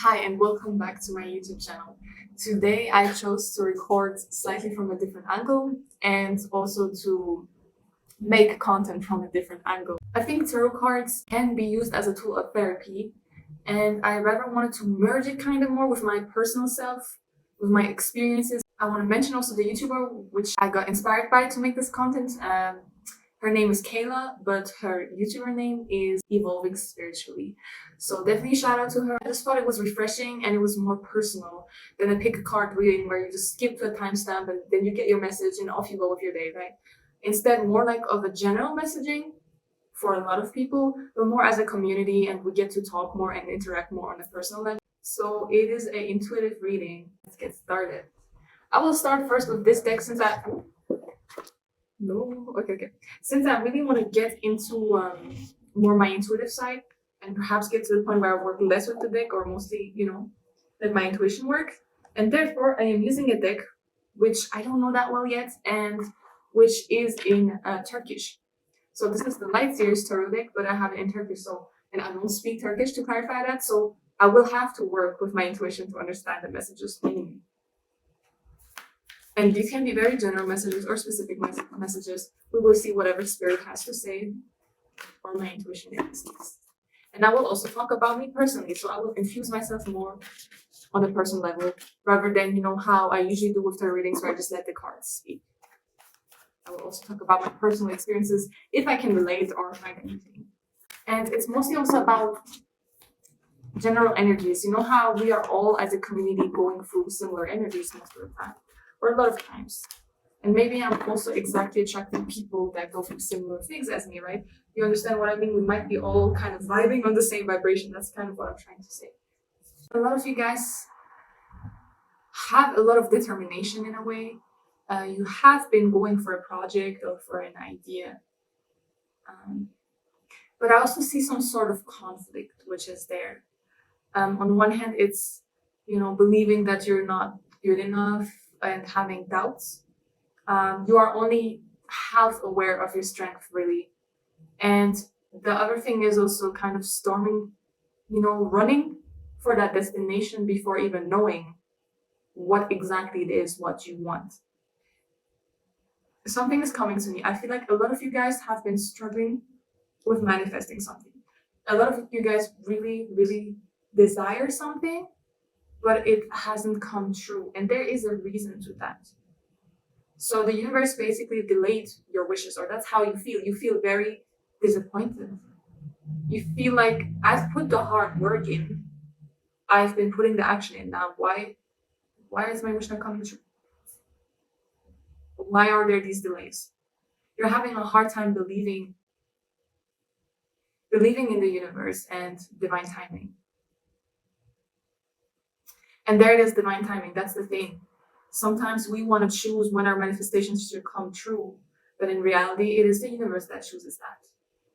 Hi and welcome back to my YouTube channel. Today I chose to record slightly from a different angle and also to make content from a different angle. I think tarot cards can be used as a tool of therapy, and I rather wanted to merge it kind of more with my personal self, with my experiences. I want to mention also the YouTuber which I got inspired by to make this content. Her name is Kayla, but her YouTuber name is Evolving Spiritually. So definitely shout out to her. I just thought it was refreshing and it was more personal than a pick a card reading where you just skip to a timestamp and then you get your message and off you go with your day, right? Instead, more like of a general messaging for a lot of people, but more as a community, and we get to talk more and interact more on a personal level. So it is an intuitive reading. Let's get started. I will start first with this deck since since I really want to get into more my intuitive side and perhaps get to the point where I work less with the deck or mostly, let my intuition work. And therefore, I am using a deck which I don't know that well yet and which is in Turkish. So this is the Light Series Tarot deck, but I have it in Turkish. And I don't speak Turkish to clarify that. So I will have to work with my intuition to understand the messages. And these can be very general messages or specific messages. We will see whatever spirit has to say or my intuition is. And I will also talk about me personally. So I will infuse myself more on a personal level rather than, how I usually do with the readings where I just let the cards speak. I will also talk about my personal experiences if I can relate or find anything. And it's mostly also about general energies. You know how we are all as a community going through similar energies most of the time. Or a lot of times. And maybe I'm also exactly attracting people that go through similar things as me, right? You understand what I mean? We might be all kind of vibing on the same vibration. That's kind of what I'm trying to say. A lot of you guys have a lot of determination in a way. You have been going for a project or for an idea. But I also see some sort of conflict, which is there. On one hand, it's, believing that you're not good enough, and having doubts. You are only half aware of your strength, really. And the other thing is also kind of storming, running for that destination before even knowing what exactly it is what you want. Something is coming to me. I feel like a lot of you guys have been struggling with manifesting something. A lot of you guys really, really desire something, but it hasn't come true. And there is a reason to that. So the universe basically delayed your wishes, or that's how you feel. You feel very disappointed. You feel like, I've put the hard work in. I've been putting the action in. Now, why is my wish not coming true? Why are there these delays? You're having a hard time believing in the universe and divine timing. And there it is, divine timing. That's the thing. Sometimes we want to choose when our manifestations should come true, but in reality, it is the universe that chooses that.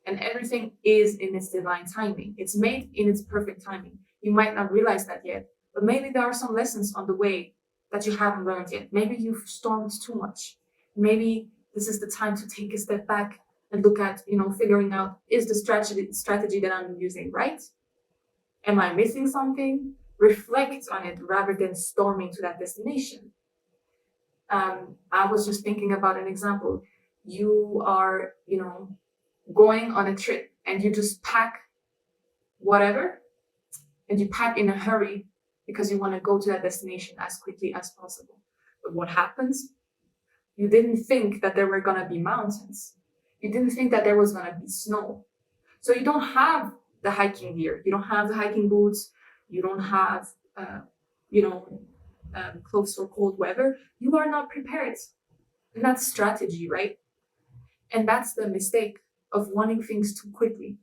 And everything is in its divine timing. It's made in its perfect timing. You might not realize that yet, but maybe there are some lessons on the way that you haven't learned yet. Maybe you've stormed too much. Maybe this is the time to take a step back and look at, figuring out, is the strategy that I'm using right? Am I missing something? Reflect on it rather than storming to that destination. I was just thinking about an example. You are, going on a trip and you just pack whatever, and you pack in a hurry because you want to go to that destination as quickly as possible. But what happens? You didn't think that there were going to be mountains. You didn't think that there was going to be snow. So you don't have the hiking gear. You don't have the hiking boots. You don't have, clothes for cold weather. You are not prepared. And that's strategy, right? And that's the mistake of wanting things too quickly.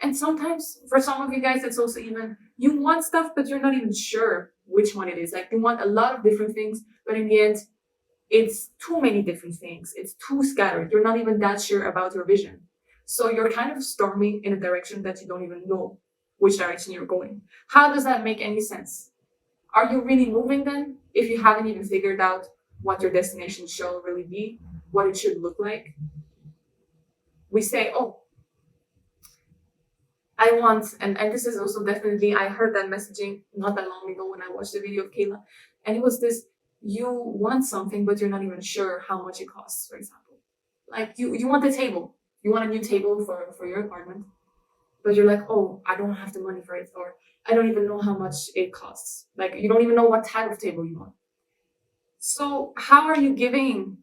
And sometimes, for some of you guys, it's also even, you want stuff, but you're not even sure which one it is. Like, you want a lot of different things, but in the end, it's too many different things. It's too scattered. You're not even that sure about your vision. So you're kind of storming in a direction that you don't even know which direction you're going. How does that make any sense? Are you really moving then if you haven't even figured out what your destination shall really be, what it should look like? We say, oh, I I want, and this is also definitely, I heard that messaging not that long ago when I watched the video of Kayla, and it was this: you want something, but you're not even sure how much it costs, for example. Like you want a table, you want a new table for your apartment, but you're like, oh, I don't have the money for it, or I don't even know how much it costs. Like you don't even know what type of table you want. So how are you giving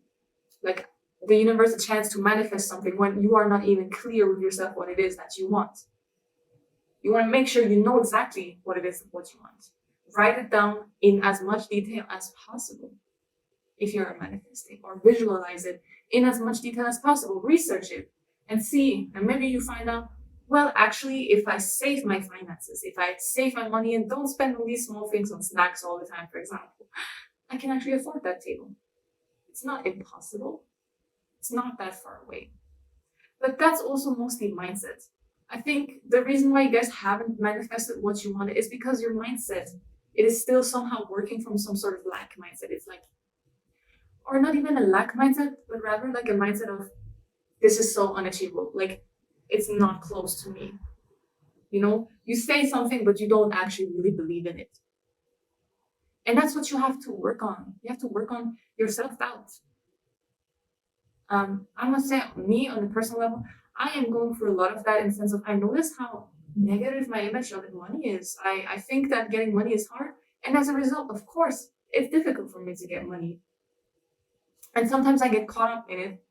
like the universe a chance to manifest something when you are not even clear with yourself what it is that you want? You want to make sure you know exactly what it is what you want. Write it down in as much detail as possible if you're manifesting, or visualize it in as much detail as possible. Research it and see, and maybe you find out, well, actually, if I save my finances, if I save my money and don't spend on these small things on snacks all the time, for example, I can actually afford that table. It's not impossible. It's not that far away. But that's also mostly mindset. I think the reason why you guys haven't manifested what you wanted is because your mindset, it is still somehow working from some sort of lack mindset. It's like, or not even a lack mindset, but rather like a mindset of, this is so unachievable. Like, it's not close to me. You know, you say something, but you don't actually really believe in it. And that's what you have to work on. You have to work on your self doubt. I must say, me on a personal level, I am going through a lot of that in the sense of, I notice how negative my image of money is. I think that getting money is hard. And as a result, of course, it's difficult for me to get money. And sometimes I get caught up in it,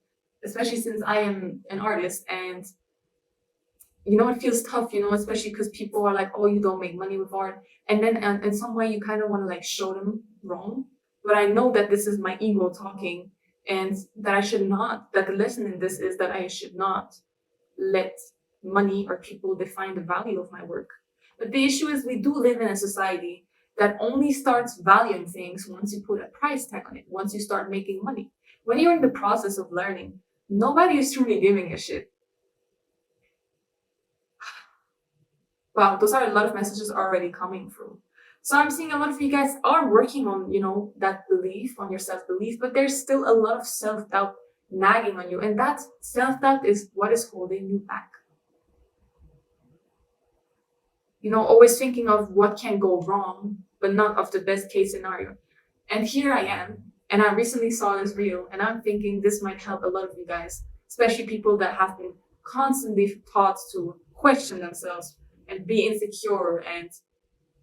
especially since I am an artist. And, you know, it feels tough, you know, especially because people are like, oh, you don't make money with art. And then in some way, you kind of want to like show them wrong. But I know that this is my ego talking, and that I should not, that the lesson in this is that I should not let money or people define the value of my work. But the issue is, we do live in a society that only starts valuing things once you put a price tag on it, once you start making money. When you're in the process of learning, nobody is truly giving a shit. Wow, those are a lot of messages already coming through. So I'm seeing a lot of you guys are working on, you know, that belief, on your self-belief, but there's still a lot of self-doubt nagging on you. And that self-doubt is what is holding you back. You know, always thinking of what can go wrong, but not of the best case scenario. And here I am, and I recently saw this reel, and I'm thinking this might help a lot of you guys, especially people that have been constantly taught to question themselves and be insecure. And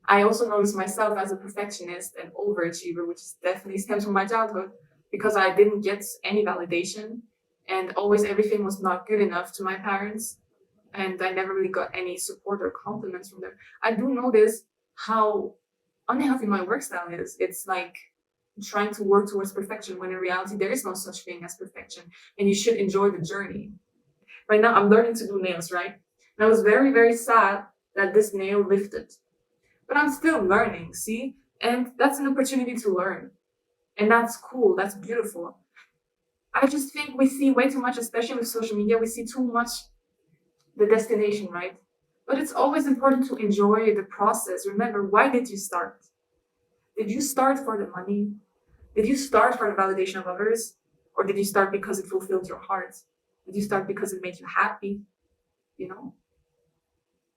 I also noticed myself as a perfectionist and overachiever, which definitely stems from my childhood, because I didn't get any validation, and always everything was not good enough to my parents, and I never really got any support or compliments from them. I do notice how unhealthy my work style is. It's like trying to work towards perfection when in reality there is no such thing as perfection, and you should enjoy the journey. Right now I'm learning to do nails, right? And I was very, very sad that this nail lifted. But I'm still learning, see? And that's an opportunity to learn. And that's cool, that's beautiful. I just think we see way too much, especially with social media, we see too much the destination, right? But it's always important to enjoy the process. Remember, why did you start? Did you start for the money? Did you start for the validation of others? Or did you start because it fulfilled your heart? Did you start because it made you happy? You know?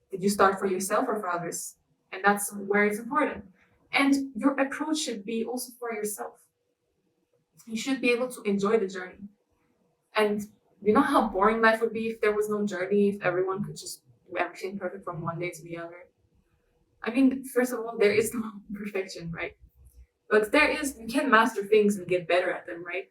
Did you start for yourself or for others? And that's where it's important. And your approach should be also for yourself. You should be able to enjoy the journey. And you know how boring life would be if there was no journey, if everyone could just do everything perfect from one day to the other? I mean, first of all, there is no perfection, right? But there is, you can master things and get better at them, right?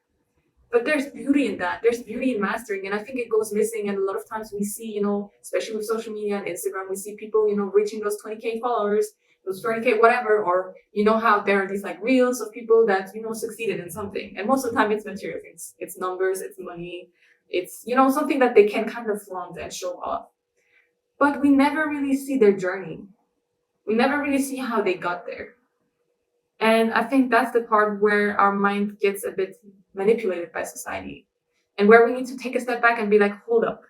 But there's beauty in that. There's beauty in mastering. And I think it goes missing. And a lot of times we see, you know, especially with social media and Instagram, we see people, you know, reaching those 20K followers, those 30K, whatever. Or, you know, how there are these like reels of people that, you know, succeeded in something. And most of the time it's material things. It's numbers, it's money. It's, you know, something that they can kind of flaunt and show off. But we never really see their journey. We never really see how they got there. And I think that's the part where our mind gets a bit manipulated by society, and where we need to take a step back and be like, hold up.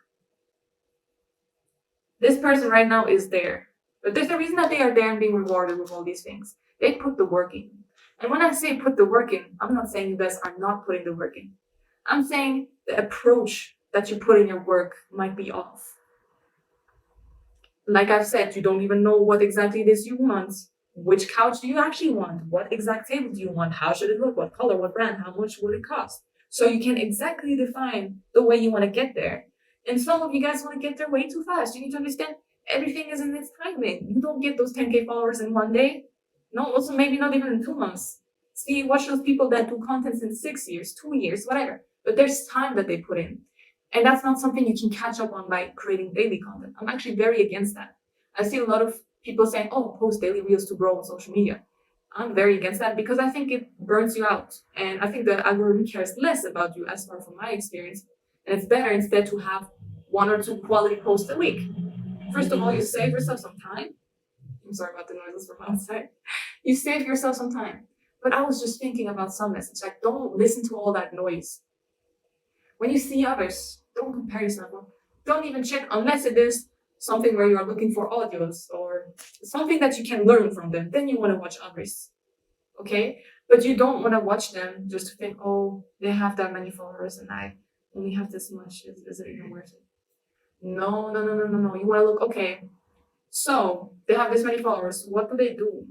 This person right now is there, but there's a reason that they are there and being rewarded with all these things. They put the work in. And when I say put the work in, I'm not saying you guys are not putting the work in. I'm saying the approach that you put in your work might be off. Like I've said, you don't even know what exactly it is you want. Which couch do you actually want? What exact table do you want? How should it look? What color? What brand? How much would it cost? So you can exactly define the way you want to get there. And some of you guys want to get there way too fast. You need to understand everything is in its timing. You don't get those 10K followers in one day. No, also maybe not even in 2 months. See, watch those people that do content in 6 years, 2 years, whatever. But there's time that they put in. And that's not something you can catch up on by creating daily content. I'm actually very against that. I see a lot of people saying, oh, post daily reels to grow on social media. I'm very against that because I think it burns you out. And I think the algorithm cares less about you as far from my experience. And it's better instead to have 1 or 2 quality posts a week. First of all, you save yourself some time. I'm sorry about the noises from outside. You save yourself some time. But I was just thinking about some message. Like, don't listen to all that noise. When you see others, don't compare yourself. Don't even check unless it is something where you are looking for audios or something that you can learn from them. Then you want to watch others. Okay? But you don't want to watch them just to think, oh, they have that many followers and I only have this much. Is it even worth it? No, no, no, no, no, no. You want to look, okay, so they have this many followers. What do they do?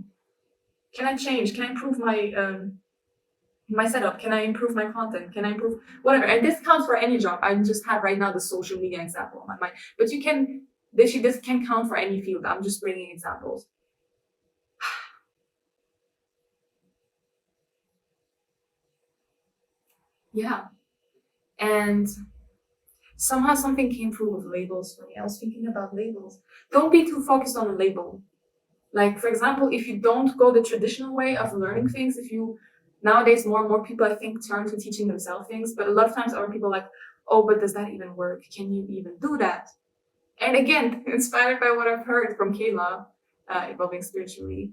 Can I change? Can I improve my setup? Can I improve my content? Can I improve whatever? And this counts for any job. I just have right now the social media example on my mind. But you can, this can count for any field. I'm just bringing examples. Yeah. And somehow something came through with labels for me. I was thinking about labels. Don't be too focused on a label. Like, for example, if you don't go the traditional way of learning things, if you nowadays more and more people I think turn to teaching themselves things, but a lot of times other people are like, oh, but does that even work? Can you even do that? And again, inspired by what I've heard from Kayla, Evolving Spiritually,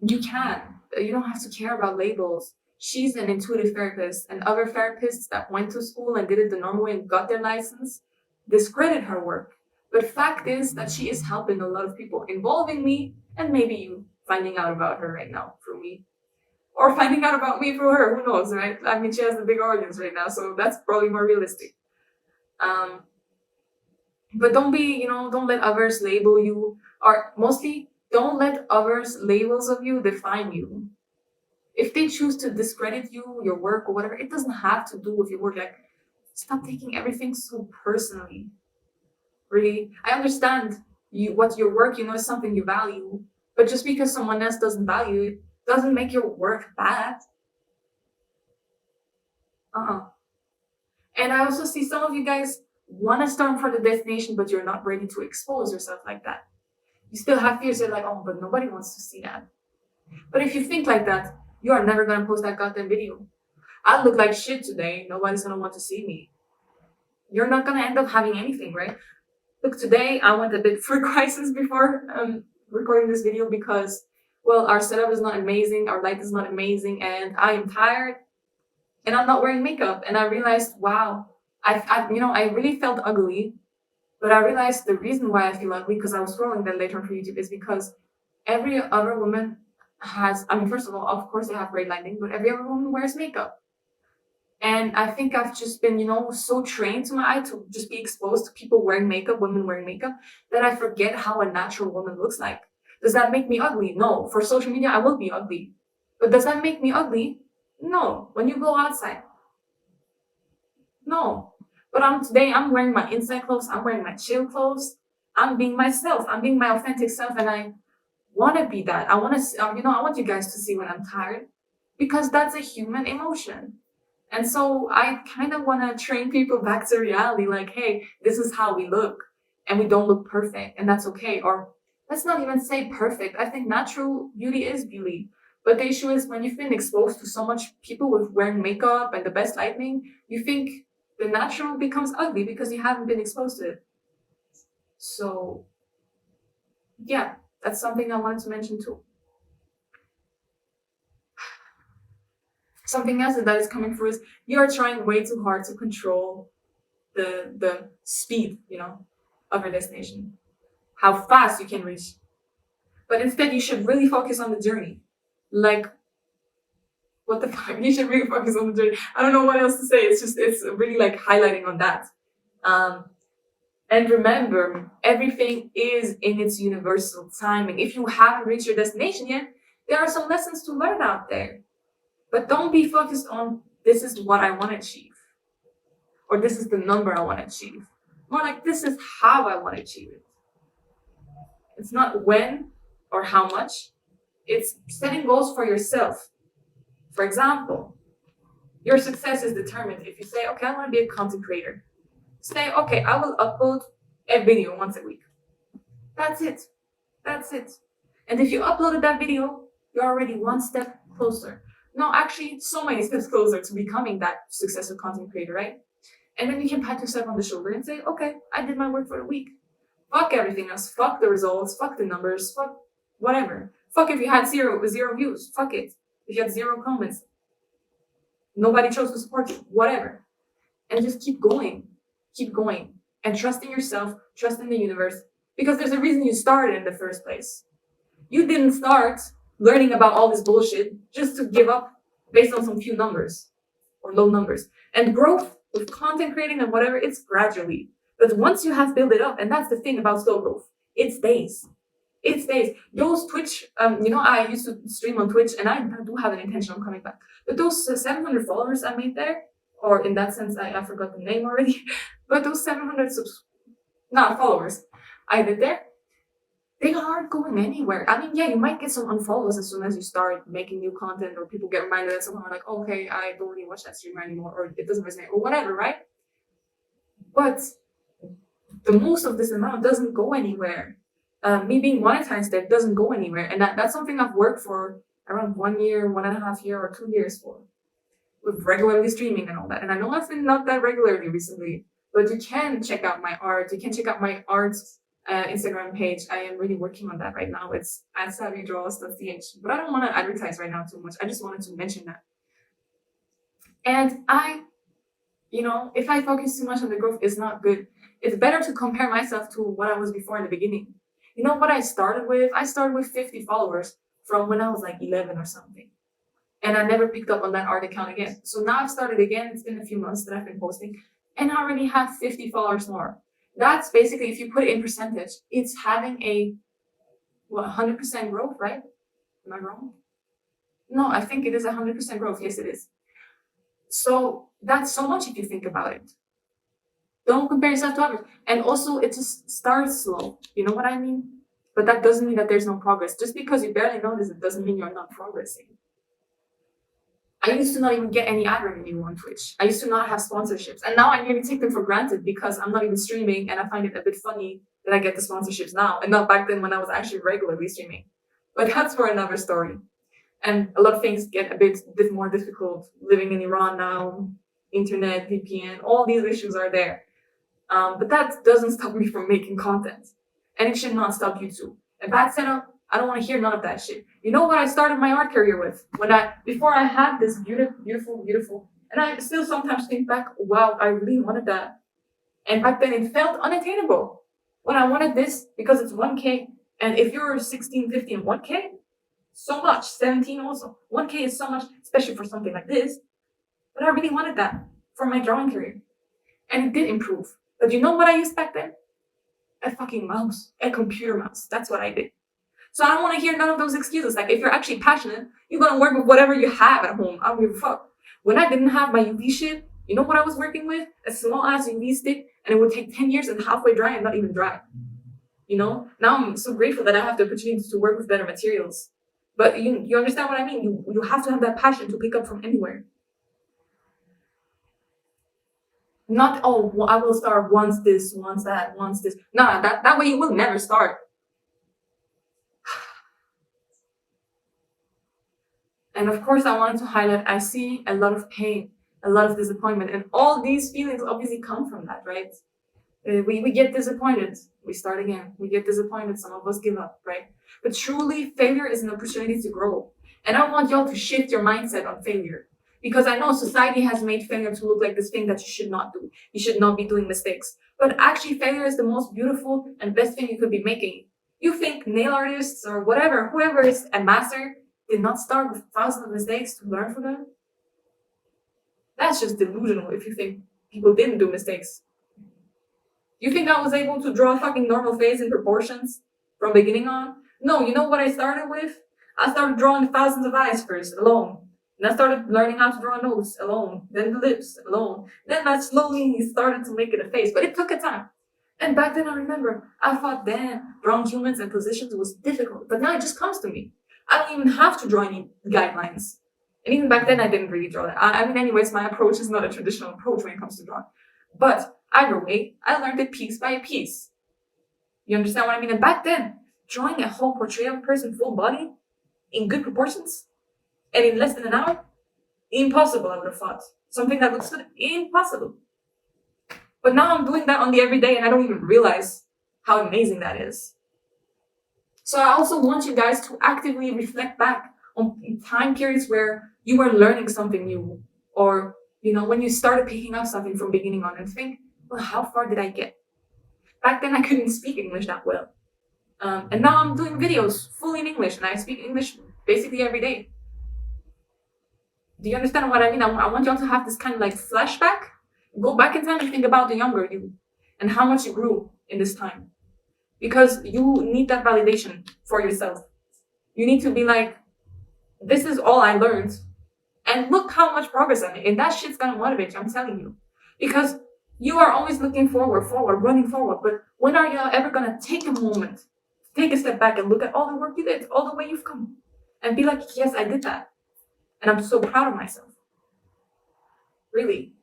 you can. You don't have to care about labels. She's an intuitive therapist, and other therapists that went to school and did it the normal way and got their license discredit her work. But fact is that she is helping a lot of people, involving me, and maybe you finding out about her right now through me. Or finding out about me through her, who knows, right? I mean, she has a big audience right now, so that's probably more realistic. But don't let others label you, or mostly, don't let others' labels of you define you. If they choose to discredit you, your work, or whatever, it doesn't have to do with your work. Like, stop taking everything so personally. Really, I understand what your work, is something you value, but just because someone else doesn't value it doesn't make your work bad. And I also see some of you guys want to start for the destination, but you're not ready to expose yourself like that. You still have fears. You're like, oh, but nobody wants to see that. But if you think like that, you are never gonna post that goddamn video. I look like shit today. Nobody's gonna want to see me. You're not gonna end up having anything, right? Look, today I went a bit through crisis before recording this video because, well, our setup is not amazing, our light is not amazing, and I am tired, and I'm not wearing makeup. And I realized, wow, I really felt ugly, but I realized the reason why I feel ugly, because I was scrolling that later on for YouTube, is because every other woman has, first of all, of course they have great lighting, but every other woman wears makeup. And I think I've just been, so trained to my eye to just be exposed to people wearing makeup, women wearing makeup, that I forget how a natural woman looks like. Does that make me ugly? No. For social media, I will be ugly. But does that make me ugly? No. When you go outside? No. But today I'm wearing my inside clothes, I'm wearing my chill clothes, I'm being myself, I'm being my authentic self, and I want to be that. I want to, I want you guys to see when I'm tired, because that's a human emotion. And so I kind of want to train people back to reality, like, hey, this is how we look, and we don't look perfect, and that's okay. Or let's not even say perfect. I think natural beauty is beauty. But the issue is when you've been exposed to so much people with wearing makeup and the best lighting, you think the natural becomes ugly because you haven't been exposed to it. So yeah, that's something I wanted to mention too. Something else that is coming through is you are trying way too hard to control the speed, of your destination, how fast you can reach. But instead, you should really focus on the journey. Like, what the fuck? You should really focus on the journey. I don't know what else to say. It's really like highlighting on that. And remember, everything is in its universal timing. If you haven't reached your destination yet, there are some lessons to learn out there. But don't be focused on this is what I want to achieve or this is the number I want to achieve. More like this is how I want to achieve it. It's not when or how much, it's setting goals for yourself. For example, your success is determined if you say, okay, I want to be a content creator. Say, okay, I will upload a video once a week. That's it. That's it. And if you uploaded that video, you're already one step closer. No, actually, so many steps closer to becoming that successful content creator, right? And then you can pat yourself on the shoulder and say, okay, I did my work for the week. Fuck everything else. Fuck the results. Fuck the numbers. Fuck whatever. Fuck if you had zero views. Fuck it. If you had 0 comments. Nobody chose to support you. Whatever. And just keep going. Keep going. And trust in yourself. Trust in the universe. Because there's a reason you started in the first place. You didn't start learning about all this bullshit just to give up based on some few numbers or low numbers. And growth with content creating and whatever, it's gradually. But once you have built it up, and that's the thing about slow growth, it stays. It stays. Those Twitch, I used to stream on Twitch, and I do have an intention of coming back. But those 700 followers I made there, or in that sense, I forgot the name already, but those 700 followers I did there, they aren't going anywhere. I mean, yeah, you might get some unfollows as soon as you start making new content, or people get reminded that someone are like, okay, I don't really watch that streamer anymore, or it doesn't resonate, or whatever, right? But the most of this amount doesn't go anywhere. Me being monetized there doesn't go anywhere. And that's something I've worked for around 1 year, 1.5 years, or 2 years for, with regularly streaming and all that. And I know I've been not that regularly recently, but you can check out my art. You can check out my art Instagram page. I am really working on that right now. It's @savvydraws.ch. But I don't want to advertise right now too much. I just wanted to mention that. And if I focus too much on the growth, it's not good. It's better to compare myself to what I was before in the beginning. You know what I started with? I started with 50 followers from when I was like 11 or something. And I never picked up on that art account again. So now I've started again. It's been a few months that I've been posting. And I already have 50 followers more. That's basically, if you put it in percentage, it's having a 100% growth, right? Am I wrong? No, I think it is 100% growth. Yes, it is. So that's so much if you think about it. Don't compare yourself to others. And also, it just starts slow. You know what I mean? But that doesn't mean that there's no progress. Just because you barely notice it doesn't mean you're not progressing. I used to not even get any ad revenue on Twitch. I used to not have sponsorships. And now I nearly take them for granted because I'm not even streaming, and I find it a bit funny that I get the sponsorships now and not back then when I was actually regularly streaming. But that's for another story. And a lot of things get a bit more difficult living in Iran now, internet, VPN, all these issues are there. But that doesn't stop me from making content. And it should not stop you too. A bad setup, I don't want to hear none of that shit. You know what I started my art career with? Before I had this beautiful, and I still sometimes think back, wow, I really wanted that. And back then it felt unattainable. When I wanted this, because it's 1K, and if you're 16, 15, 1K, so much, 17 also. 1K is so much, especially for something like this. But I really wanted that for my drawing career. And it did improve. But you know what I used back then? A fucking mouse, a computer mouse. That's what I did. So I don't want to hear none of those excuses. Like, if you're actually passionate, you're going to work with whatever you have at home. I don't give a fuck. When I didn't have my UV shit, you know what I was working with? A small ass UV stick, and it would take 10 years and halfway dry and not even dry. Now I'm so grateful that I have the opportunity to work with better materials. But you understand what I mean? You have to have that passion to pick up from anywhere. Not, I will start once this, once that, once this. No, that way you will never start. And of course, I wanted to highlight, I see a lot of pain, a lot of disappointment, and all these feelings obviously come from that, right? We get disappointed, we start again. We get disappointed, some of us give up, right? But truly, failure is an opportunity to grow. And I want y'all to shift your mindset on failure. Because I know society has made failure to look like this thing that you should not do. You should not be doing mistakes. But actually, failure is the most beautiful and best thing you could be making. You think nail artists or whatever, whoever is a master, did not start with thousands of mistakes to learn from them? That's just delusional if you think people didn't do mistakes. You think I was able to draw a fucking normal face in proportions from beginning on? No, you know what I started with? I started drawing thousands of eyes first, alone. And I started learning how to draw a nose alone, then the lips alone. Then I slowly started to make it a face, but it took a time. And back then I remember, I thought, damn, drawing humans and positions was difficult. But now it just comes to me. I don't even have to draw any guidelines. And even back then I didn't really draw that. I mean, anyways, my approach is not a traditional approach when it comes to drawing. But either way, I learned it piece by piece. You understand what I mean? And back then, drawing a whole portrait of a person full body in good proportions and in less than an hour, impossible, I would have thought. Something that looks good, impossible. But now I'm doing that on the everyday and I don't even realize how amazing that is. So I also want you guys to actively reflect back on time periods where you were learning something new, or when you started picking up something from beginning on, and think, well, how far did I get? Back then I couldn't speak English that well. And now I'm doing videos fully in English and I speak English basically every day. Do you understand what I mean? I want y'all to have this kind of like flashback. Go back in time and think about the younger you and how much you grew in this time. Because you need that validation for yourself. You need to be like, this is all I learned. And look how much progress I made. And that shit's gonna motivate you, I'm telling you. Because you are always looking forward, running forward. But when are you ever gonna take a moment, take a step back and look at all the work you did, all the way you've come, and be like, yes, I did that. And I'm so proud of myself. Really.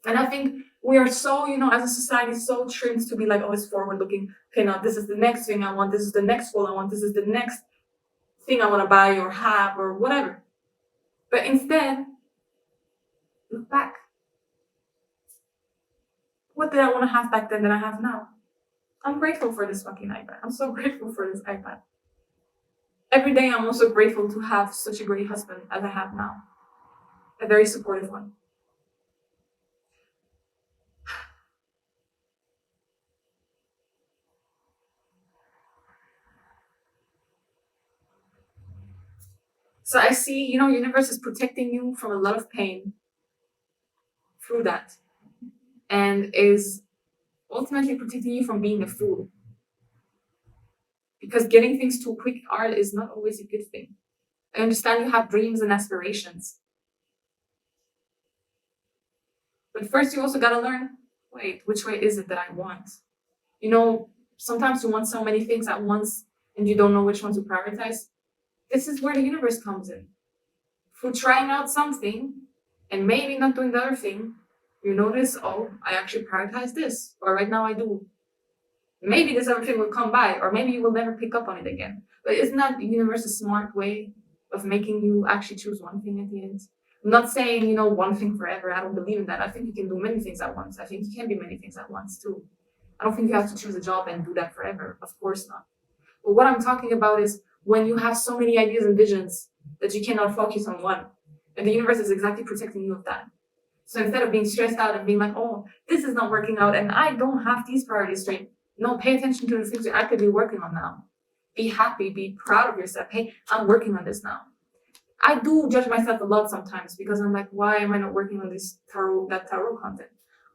And I think we are so, as a society, so trained to be like always forward looking. Okay, now this is the next thing I want. This is the next goal I want. This is the next thing I want to buy or have or whatever. But instead, look back. What did I want to have back then that I have now? I'm grateful for this fucking iPad. I'm so grateful for this iPad. Every day I'm also grateful to have such a great husband as I have now. A very supportive one. So I see, universe is protecting you from a lot of pain through that. And is ultimately protecting you from being a fool. Because getting things too quick art is not always a good thing. I understand you have dreams and aspirations. But first you also gotta learn, wait, which way is it that I want? Sometimes you want so many things at once and you don't know which one to prioritize. This is where the universe comes in. Through trying out something and maybe not doing the other thing, you notice, oh, I actually prioritize this, or right now I do. Maybe this other thing will come by, or maybe you will never pick up on it again. But isn't that the universe's smart way of making you actually choose one thing at the end? I'm not saying, one thing forever. I don't believe in that. I think you can do many things at once. I think you can be many things at once too. I don't think you have to choose a job and do that forever. Of course not. But what I'm talking about is when you have so many ideas and visions that you cannot focus on one. And the universe is exactly protecting you of that. So instead of being stressed out and being like, oh, this is not working out and I don't have these priorities straight. No, pay attention to the things you're actively working on now. Be happy, be proud of yourself. Hey, I'm working on this now. I do judge myself a lot sometimes because I'm like, why am I not working on that tarot content?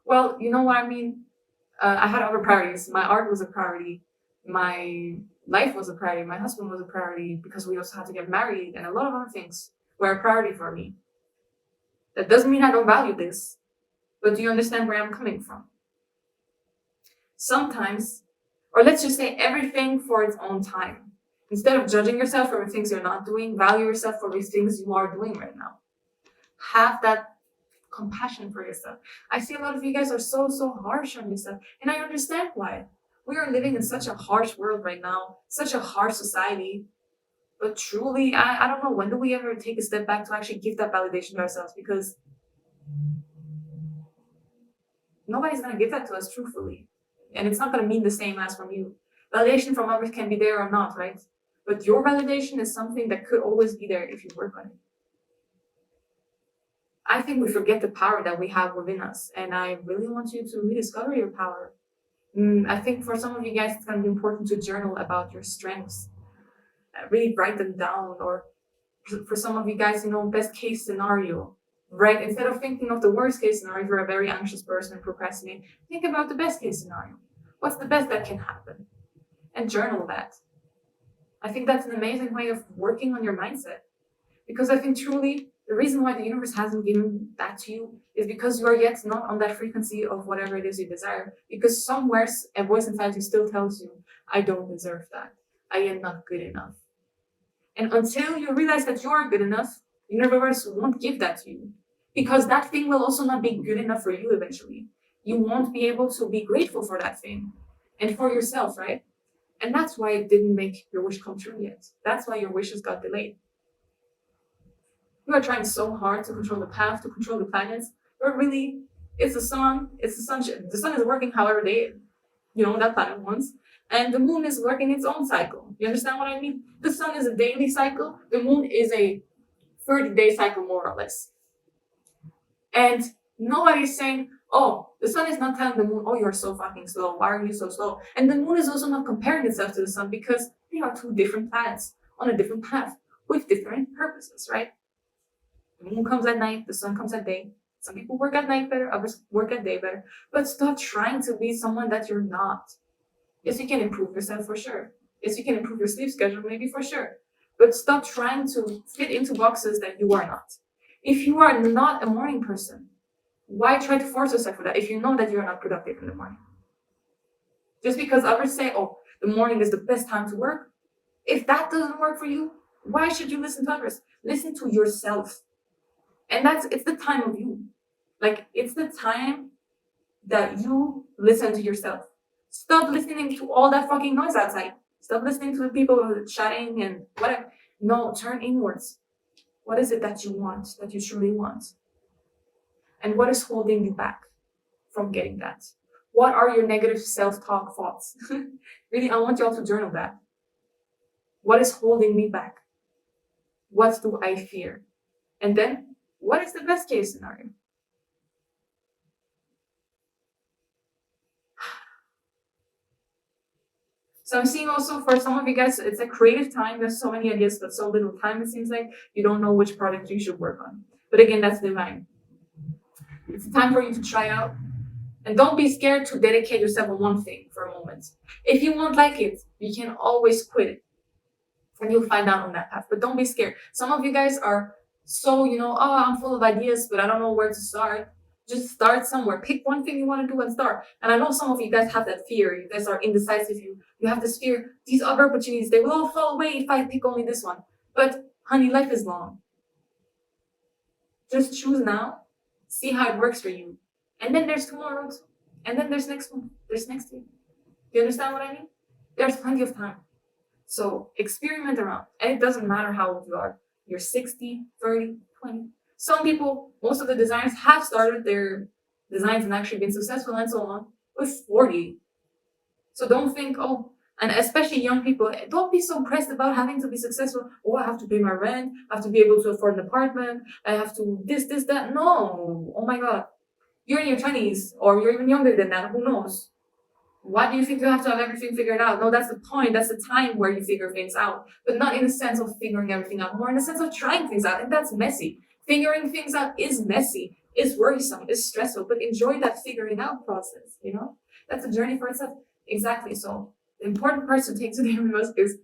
Well, you know what I mean? I had other priorities. My art was a priority. My life was a priority. My husband was a priority because we also had to get married, and a lot of other things were a priority for me. That doesn't mean I don't value this, but do you understand where I'm coming from? Sometimes, or let's just say everything for its own time. Instead of judging yourself for the things you're not doing, value yourself for the things you are doing right now. Have that compassion for yourself. I see a lot of you guys are so harsh on yourself, and I understand why. We are living in such a harsh world right now, such a harsh society. But truly, I don't know, when do we ever take a step back to actually give that validation to ourselves? Because nobody's going to give that to us truthfully. And it's not going to mean the same as from you. Validation from others can be there or not, right? But your validation is something that could always be there if you work on it. I think we forget the power that we have within us. And I really want you to rediscover your power. I think for some of you guys, it's going to be important to journal about your strengths. Really write them down. Or for some of you guys, best case scenario. right? Instead of thinking of the worst case scenario, if you're a very anxious person and procrastinate, think about the best case scenario. What's the best that can happen? And journal that. I think that's an amazing way of working on your mindset. Because I think truly the reason why the universe hasn't given that to you is because you are yet not on that frequency of whatever it is you desire. Because somewhere a voice inside you still tells you, I don't deserve that. I am not good enough. And until you realize that you are good enough, the universe won't give that to you. Because that thing will also not be good enough for you eventually. You won't be able to be grateful for that thing and for yourself, right? And that's why it didn't make your wish come true yet. That's why your wishes got delayed. You are trying so hard to control the path, to control the planets, but really, it's the sun, it's the sunshine. The sun is working however that planet wants, and the moon is working its own cycle. You understand what I mean? The sun is a daily cycle, the moon is a 30-day cycle, more or less. And nobody's saying, oh, the sun is not telling the moon, oh, you're so fucking slow. Why are you so slow? And the moon is also not comparing itself to the sun because they are two different planets on a different path with different purposes, right? The moon comes at night, the sun comes at day. Some people work at night better, others work at day better. But stop trying to be someone that you're not. Yes, you can improve yourself for sure. Yes, you can improve your sleep schedule, maybe for sure. But stop trying to fit into boxes that you are not. If you are not a morning person, why try to force yourself for that if you know that you're not productive in the morning? Just because others say, oh, the morning is the best time to work. If that doesn't work for you, why should you listen to others? Listen to yourself. And it's the time of you. Like, it's the time that you listen to yourself. Stop listening to all that fucking noise outside. Stop listening to the people chatting and whatever. No, turn inwards. What is it that you want, that you truly want? And what is holding you back from getting that? What are your negative self-talk thoughts? Really, I want y'all to journal that. What is holding me back? What do I fear? And then, what is the best case scenario? So I'm seeing also for some of you guys, it's a creative time. There's so many ideas, but so little time. It seems like you don't know which project you should work on. But again, that's divine. It's time for you to try out. And don't be scared to dedicate yourself on one thing for a moment. If you won't like it, you can always quit it. And you'll find out on that path. But don't be scared. Some of you guys are so, oh, I'm full of ideas, but I don't know where to start. Just start somewhere. Pick one thing you want to do and start. And I know some of you guys have that fear. You guys are indecisive. You have this fear. These other opportunities, they will all fall away if I pick only this one. But honey, life is long. Just choose now. See how it works for you. And then there's tomorrow. And then there's next one. There's next week. Do you understand what I mean? There's plenty of time. So experiment around. And it doesn't matter how old you are. You're 60, 30, 20. Some people, most of the designers have started their designs and actually been successful and so on with 40. So don't think, oh, and especially young people, don't be so pressed about having to be successful. Oh, I have to pay my rent. I have to be able to afford an apartment. I have to this, that. No. Oh my God. You're in your 20s or you're even younger than that. Who knows? Why do you think you have to have everything figured out? No, that's the point. That's the time where you figure things out. But not in the sense of figuring everything out, more in the sense of trying things out. And that's messy. Figuring things out is messy, is worrisome, is stressful. But enjoy that figuring out process, That's a journey for itself. Exactly. So the important part to take today with us is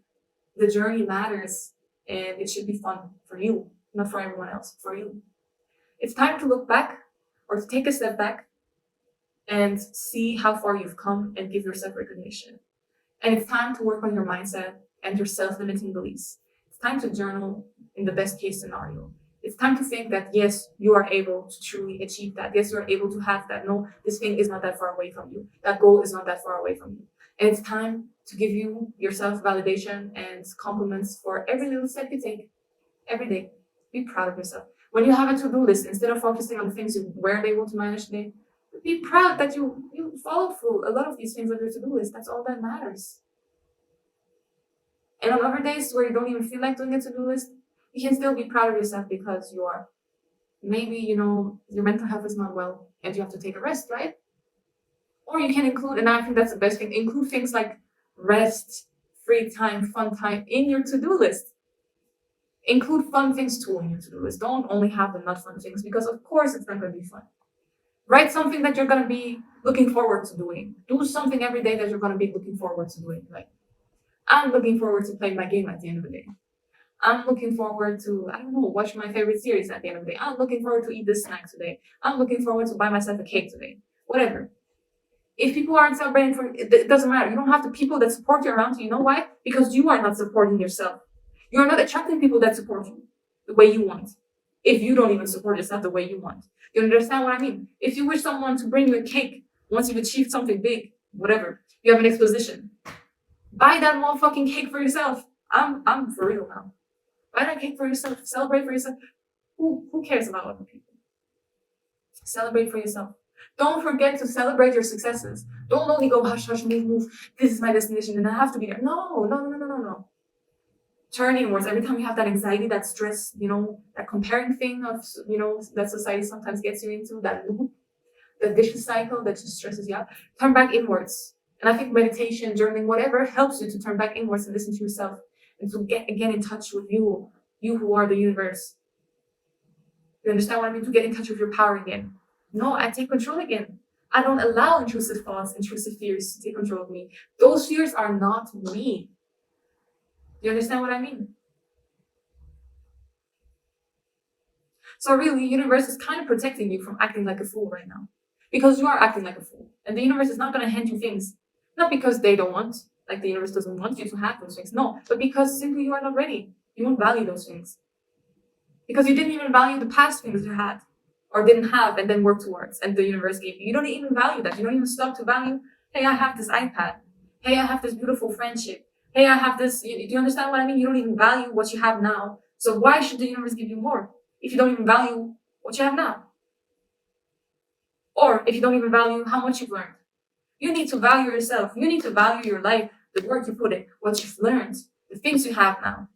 the journey matters. And it should be fun for you, not for everyone else, for you. It's time to look back or to take a step back and see how far you've come and give yourself recognition. And it's time to work on your mindset and your self-limiting beliefs. It's time to journal in the best case scenario. It's time to think that, yes, you are able to truly achieve that. Yes, you're able to have that. No, this thing is not that far away from you. That goal is not that far away from you. And it's time to give yourself validation and compliments for every little step you take every day. Be proud of yourself. When you have a to-do list, instead of focusing on the things you weren't able to manage today, be proud that you followed through a lot of these things on your to-do list. That's all that matters. And on other days where you don't even feel like doing a to-do list, you can still be proud of yourself because you are. Maybe, your mental health is not well and you have to take a rest, right? Or you can include, and I think that's the best thing, include things like rest, free time, fun time in your to-do list. Include fun things too in your to-do list. Don't only have the not fun things, because of course it's not going to be fun. Write something that you're going to be looking forward to doing. Do something every day that you're going to be looking forward to doing. Like, I'm looking forward to playing my game at the end of the day. I'm looking forward to, I don't know, watch my favorite series at the end of the day. I'm looking forward to eat this snack today. I'm looking forward to buy myself a cake today. Whatever. If people aren't celebrating for it doesn't matter. You don't have the people that support you around you. You know why? Because you are not supporting yourself. You're not attracting people that support you the way you want. If you don't even support yourself the way you want. You understand what I mean? If you wish someone to bring you a cake once you've achieved something big, whatever, you have an exposition. Buy that motherfucking cake for yourself. I'm for real now. Buy that cake for yourself. Celebrate for yourself. Who cares about other people? Celebrate for yourself. Don't forget to celebrate your successes. Don't only go hush, hush, move, move. This is my destination and I have to be there. No. Turn inwards. Every time you have that anxiety, that stress, that comparing thing of, that society sometimes gets you into, that loop, the vicious cycle that just stresses you out, turn back inwards. And I think meditation, journaling, whatever helps you to turn back inwards and listen to yourself and to get again in touch with you who are the universe. You understand what I mean? To get in touch with your power again. No, I take control again. I don't allow intrusive thoughts, intrusive fears to take control of me. Those fears are not me. You understand what I mean? So really, the universe is kind of protecting you from acting like a fool right now. Because you are acting like a fool. And the universe is not going to hand you things. Not because they don't want, like the universe doesn't want you to have those things. No, but because simply you are not ready. You won't value those things. Because you didn't even value the past things you had or didn't have and then work towards and the universe gave you. You don't even value that. You don't even stop to value, hey, I have this iPad. Hey, I have this beautiful friendship. Hey, I have this. Do you understand what I mean? You don't even value what you have now. So why should the universe give you more if you don't even value what you have now? Or if you don't even value how much you've learned. You need to value yourself. You need to value your life, the work you put in, what you've learned, the things you have now.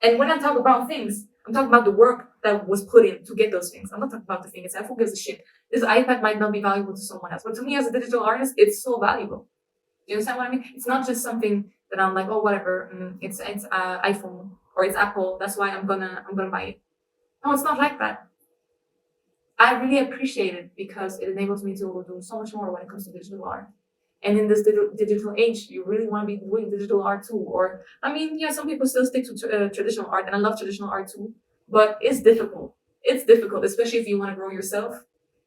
And when I talk about things, I'm talking about the work that was put in to get those things. I'm not talking about the thing itself. Who gives a shit? This iPad might not be valuable to someone else, but to me as a digital artist, it's so valuable. Do you understand what I mean? It's not just something that I'm like, oh, whatever. It's iPhone or it's Apple. That's why I'm gonna buy it. No, it's not like that. I really appreciate it because it enables me to do so much more when it comes to digital art. And in this digital age, you really want to be doing digital art too. Or, I mean, yeah, some people still stick to traditional art, and I love traditional art too. But it's difficult. It's difficult, especially if you want to grow yourself.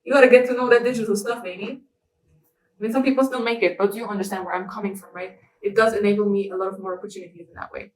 You got to get to know that digital stuff, baby. I mean, some people still make it, but you understand where I'm coming from, right? It does enable me a lot of more opportunities in that way.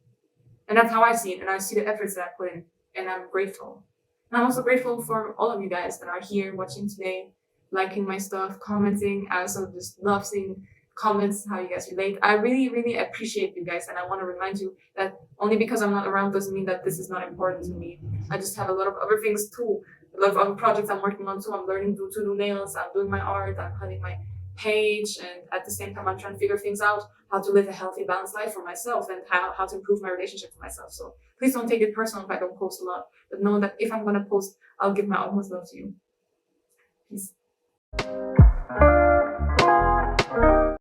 And that's how I see it. And I see the efforts that I put in. And I'm grateful. And I'm also grateful for all of you guys that are here watching today, liking my stuff, commenting. I also just love seeing comments, how you guys relate. I really, really appreciate you guys. And I want to remind you that only because I'm not around doesn't mean that this is not important to me. I just have a lot of other things too. A lot of other projects I'm working on too. I'm learning to do nails. I'm doing my art. I'm having my page. And at the same time, I'm trying to figure things out, how to live a healthy, balanced life for myself and how to improve my relationship with myself. So please don't take it personal if I don't post a lot. But know that if I'm going to post, I'll give my utmost love to you. Peace.